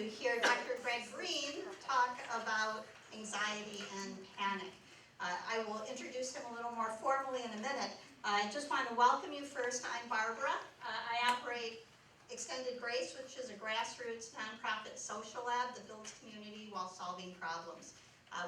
hear Dr. Greene talk about anxiety and panic. I will introduce him a little more formally in a minute. I just want to welcome you first. I'm Barbara. I operate Extended Grace, which is a grassroots nonprofit social lab that builds community while solving problems.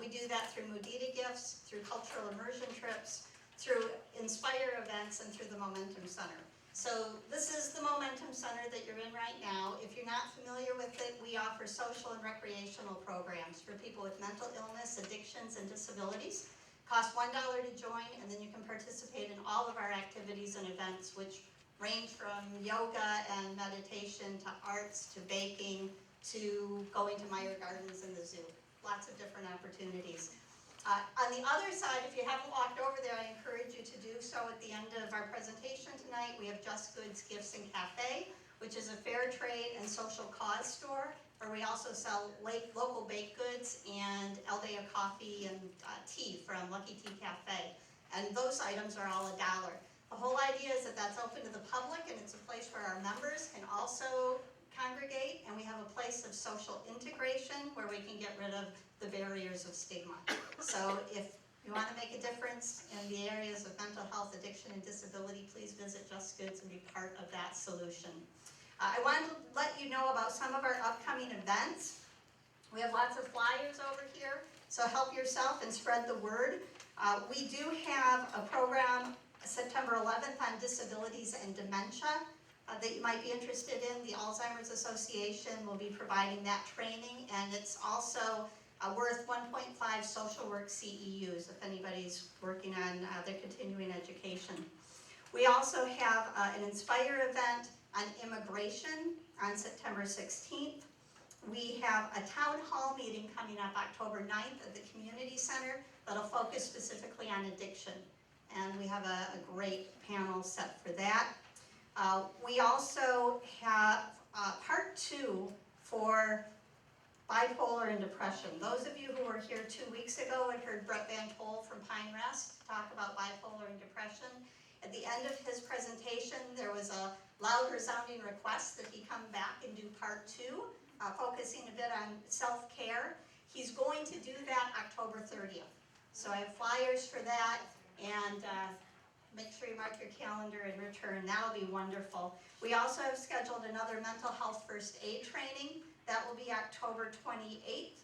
We do that through Mudita gifts, through cultural immersion trips, through Inspire events, and through the Momentum Center. So this is the Momentum Center that you're in right now. If you're not familiar with it, we offer social and recreational programs for people with mental illness, addictions, and disabilities. Cost $1 to join, and then you can participate in all of our activities and events, which range from yoga and meditation to arts to baking to going to Meyer Gardens and the zoo. Lots of different opportunities. On the other side, if you haven't walked over there, I encourage you to do so at the end of our presentation tonight. We have Just Goods Gifts and Cafe, which is a fair trade and social cause store, where we also sell local baked goods and Aldea coffee and tea from Lucky Tea Cafe. And those items are all $1. The whole idea is that that's open to the public, and it's a place where our members can also congregate, and we have a place of social integration where we can get rid of the barriers of stigma. So if you want to make a difference in the areas of mental health, addiction, and disability, please visit Just Goods and be part of that solution. I wanted to let you know about some of our upcoming events. We have lots of flyers over here, so help yourself and spread the word. We do have a program September 11th on disabilities and dementia that you might be interested in. The Alzheimer's Association will be providing that training, and it's also worth 1.5 social work CEUs if anybody's working on their continuing education. We also have an Inspire event on immigration on September 16th. We have a town hall meeting coming up October 9th at the community center that'll focus specifically on addiction, and we have a great panel set for that. We also have part 2 for bipolar and depression. Those of you who were here 2 weeks ago and heard Brett Van Cole from Pine Rest talk about bipolar and depression, at the end of his presentation there was a loud resounding request that he come back and do part 2, focusing a bit on self-care. He's going to do that October 30th. So I have flyers for that, and make sure you mark your calendar and return. That'll be wonderful. We also have scheduled another mental health first aid training. That will be October 28th,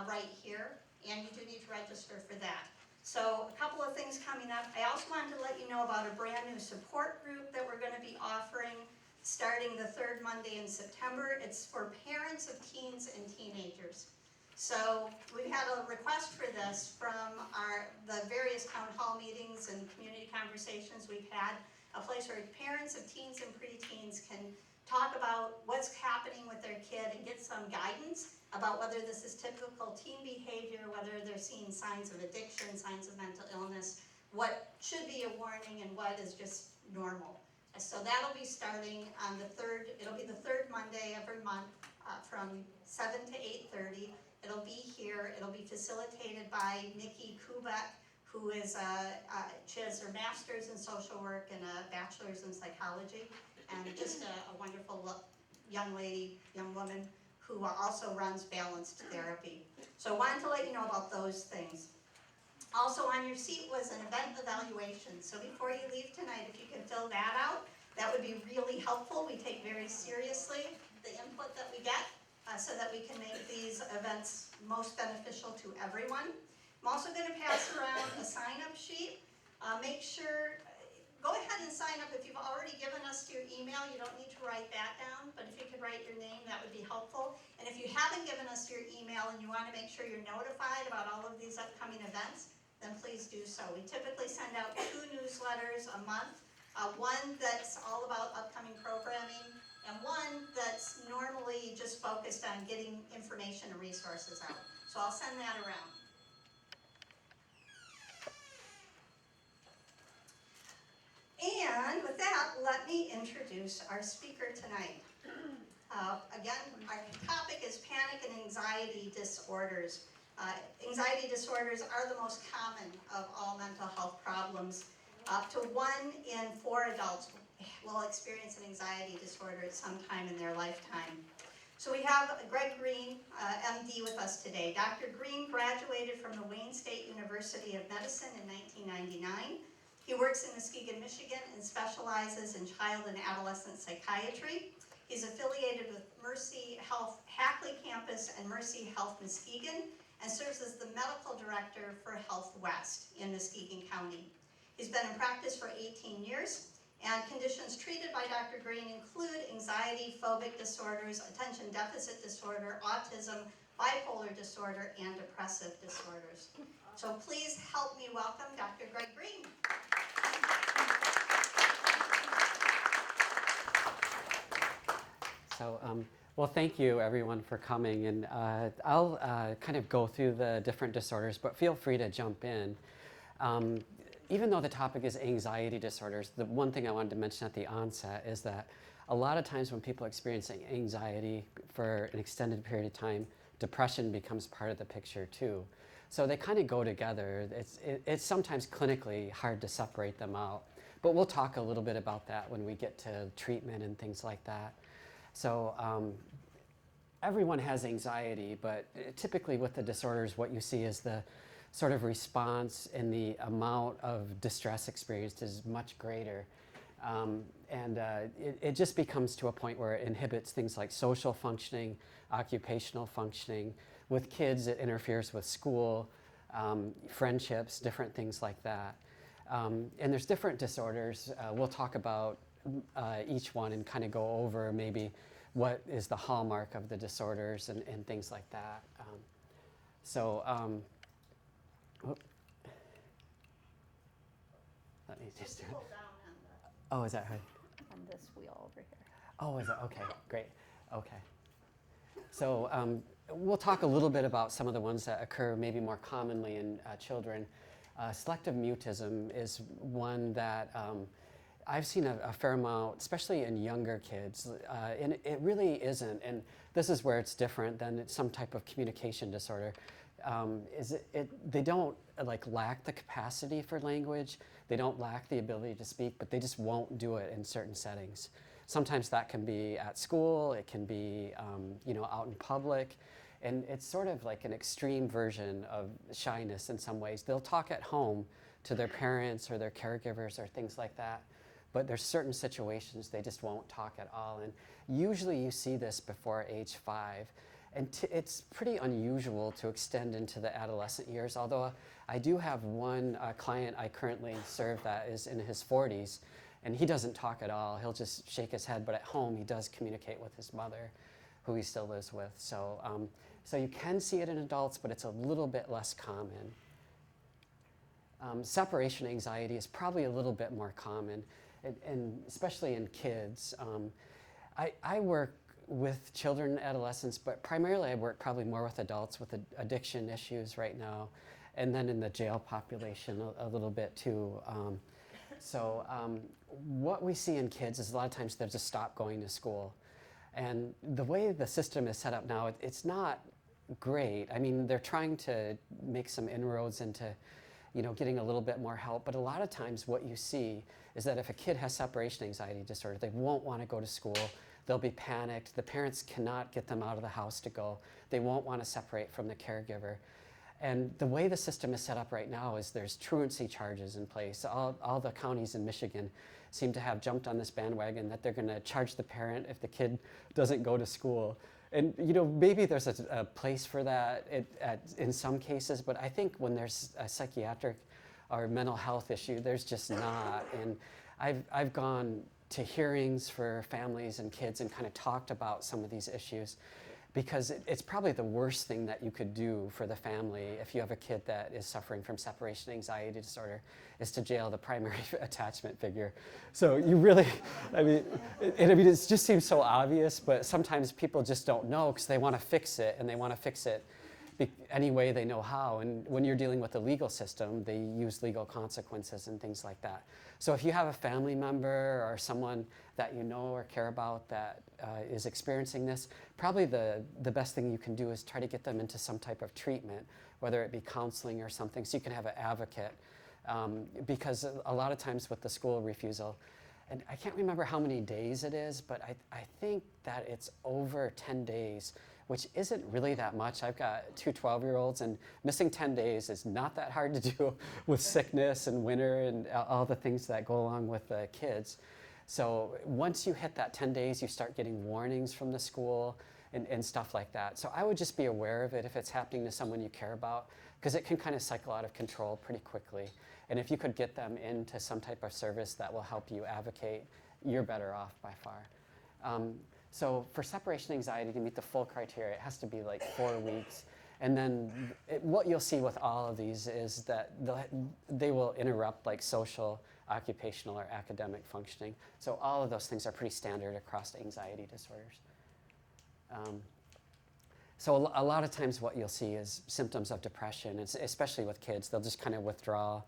right here, and you do need to register for that. So a couple of things coming up. I also wanted to let you know about a brand new support group that we're going to be offering starting the 3rd Monday in September. It's for parents of teens and teenagers. So we've had a request for this from the various town hall meetings and community conversations we've had, a place where parents of teens and preteens can talk about what's happening with their kid and get some guidance about whether this is typical teen behavior, whether they're seeing signs of addiction, signs of mental illness, what should be a warning and what is just normal. So that'll be starting on the 3rd, it'll be the 3rd Monday every month from 7 to 8:30. It'll be here, it'll be facilitated by Nikki Kubek, who is she has her master's in social work and a bachelor's in psychology, and just a wonderful young woman who also runs balanced therapy. So I wanted to let you know about those things. Also on your seat was an event evaluation. So before you leave tonight, if you can fill that out, that would be really helpful. We take very seriously the input that we get so that we can make these events most beneficial to everyone. I'm also going to pass around a sign-up sheet. Make sure, go ahead and sign up. If you've already given us your email, you don't need to write that down, but if you could write your name, that would be helpful. And if you haven't given us your email and you want to make sure you're notified about all of these upcoming events, then please do so. We typically send out 2 newsletters a month, one that's all about upcoming programming, and one that's normally just focused on getting information and resources out. So I'll send that around. And with that, let me introduce our speaker tonight. Again, our topic is panic and anxiety disorders. Anxiety disorders are the most common of all mental health problems. Up to 1 in 4 adults will experience an anxiety disorder at some time in their lifetime. So we have Greg Greene, MD, with us today. Dr. Greene graduated from the Wayne State University of Medicine in 1999. He works in Muskegon, Michigan, and specializes in child and adolescent psychiatry. He's affiliated with Mercy Health Hackley Campus and Mercy Health Muskegon, and serves as the medical director for Healthwest in Muskegon County. He's been in practice for 18 years, and conditions treated by Dr. Greene include anxiety, phobic disorders, attention deficit disorder, autism, bipolar disorder, and depressive disorders. So please help me welcome Dr. Greg Greene. So, well, thank you everyone for coming, and I'll kind of go through the different disorders, but feel free to jump in. Even though the topic is anxiety disorders, the one thing I wanted to mention at the onset is that a lot of times when people experience anxiety for an extended period of time, depression becomes part of the picture too. So they kind of go together. It's sometimes clinically hard to separate them out, but we'll talk a little bit about that when we get to treatment and things like that. So everyone has anxiety, but typically with the disorders, what you see is the sort of response and the amount of distress experienced is much greater. It just becomes to a point where it inhibits things like social functioning, occupational functioning. With kids, it interferes with school, friendships, different things like that. And there's different disorders. We'll talk about each one and kind of go over maybe what is the hallmark of the disorders and things like that. Let me just do it. Oh, is that right? On this wheel over here. Oh, is it? Okay, great. Okay. So we'll talk a little bit about some of the ones that occur maybe more commonly in children. Selective mutism is one that I've seen a fair amount, especially in younger kids, and it really isn't, and this is where it's different than some type of communication disorder. They don't lack the capacity for language, they don't lack the ability to speak, but they just won't do it in certain settings. Sometimes that can be at school, it can be out in public, and it's sort of like an extreme version of shyness in some ways. They'll talk at home to their parents or their caregivers or things like that, but there's certain situations they just won't talk at all, and usually you see this before age 5. And it's pretty unusual to extend into the adolescent years, although I do have one client I currently serve that is in his 40s, and he doesn't talk at all. He'll just shake his head, but at home he does communicate with his mother, who he still lives with. So, so you can see it in adults, but it's a little bit less common. Separation anxiety is probably a little bit more common, and especially in kids. I work with children and adolescents, but primarily I work probably more with adults with addiction issues right now, and then in the jail population a little bit too. What we see in kids is a lot of times they'll just stop going to school. And the way the system is set up now, it's not great. I mean, they're trying to make some inroads into getting a little bit more help, but a lot of times what you see is that if a kid has separation anxiety disorder, they won't want to go to school. They'll be panicked. The parents cannot get them out of the house to go. They won't want to separate from the caregiver. And the way the system is set up right now is there's truancy charges in place. All the counties in Michigan seem to have jumped on this bandwagon that they're going to charge the parent if the kid doesn't go to school. And maybe there's a place for that in some cases, but I think when there's a psychiatric or mental health issue, there's just not. And I've gone to hearings for families and kids and kind of talked about some of these issues, because it's probably the worst thing that you could do for the family if you have a kid that is suffering from separation anxiety disorder, is to jail the primary attachment figure. So you really, it just seems so obvious, but sometimes people just don't know because they want to fix it, and they want to fix it any way they know how. And when you're dealing with the legal system, they use legal consequences and things like that. So if you have a family member or someone that you know or care about that is experiencing this, probably the best thing you can do is try to get them into some type of treatment, whether it be counseling or something, so you can have an advocate. Because a lot of times with the school refusal, and I can't remember how many days it is, but I think that it's over 10 days, which isn't really that much. I've got two 12-year-olds, and missing 10 days is not that hard to do with sickness and winter and all the things that go along with the kids. So once you hit that 10 days, you start getting warnings from the school and stuff like that. So I would just be aware of it if it's happening to someone you care about, because it can kind of cycle out of control pretty quickly. And if you could get them into some type of service that will help you advocate, you're better off by far. So for separation anxiety to meet the full criteria, it has to be like 4 weeks. And then what you'll see with all of these is that they will interrupt like social, occupational, or academic functioning. So all of those things are pretty standard across anxiety disorders. So a lot of times what you'll see is symptoms of depression, especially with kids. They'll just kind of withdraw.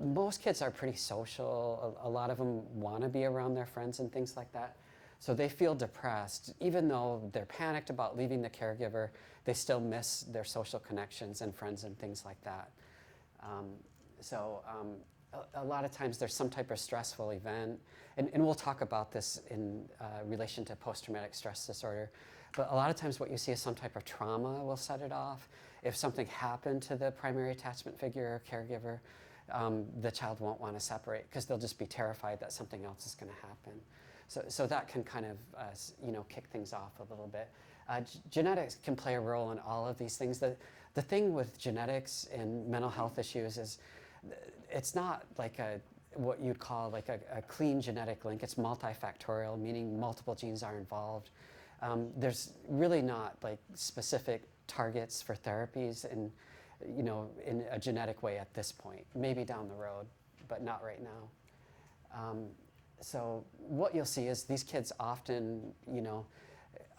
Most kids are pretty social. A lot of them want to be around their friends and things like that. So they feel depressed. Even though they're panicked about leaving the caregiver, they still miss their social connections and friends and things like that. A lot of times there's some type of stressful event, and we'll talk about this in relation to post-traumatic stress disorder, but a lot of times what you see is some type of trauma will set it off. If something happened to the primary attachment figure or caregiver, the child won't want to separate because they'll just be terrified that something else is going to happen. So that can kind of kick things off a little bit. Genetics can play a role in all of these things. The thing with genetics and mental health issues is it's not like what you'd call like a clean genetic link. It's multifactorial, meaning multiple genes are involved. There's really not like specific targets for therapies in a genetic way at this point. Maybe down the road, but not right now. So what you'll see is these kids often,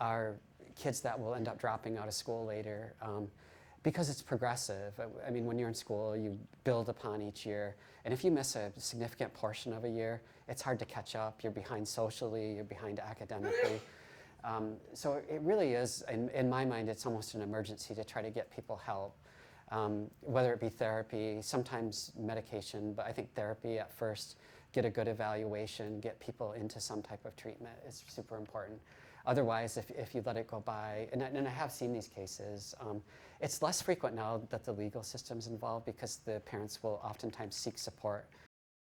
are kids that will end up dropping out of school later. Because it's progressive. I mean, when you're in school, you build upon each year. And if you miss a significant portion of a year, it's hard to catch up. You're behind socially, you're behind academically. So it really is, in my mind, it's almost an emergency to try to get people help. Whether it be therapy, sometimes medication, but I think therapy at first, get a good evaluation, get people into some type of treatment is super important. Otherwise, if you let it go by, and I have seen these cases, it's less frequent now that the legal system's involved because the parents will oftentimes seek support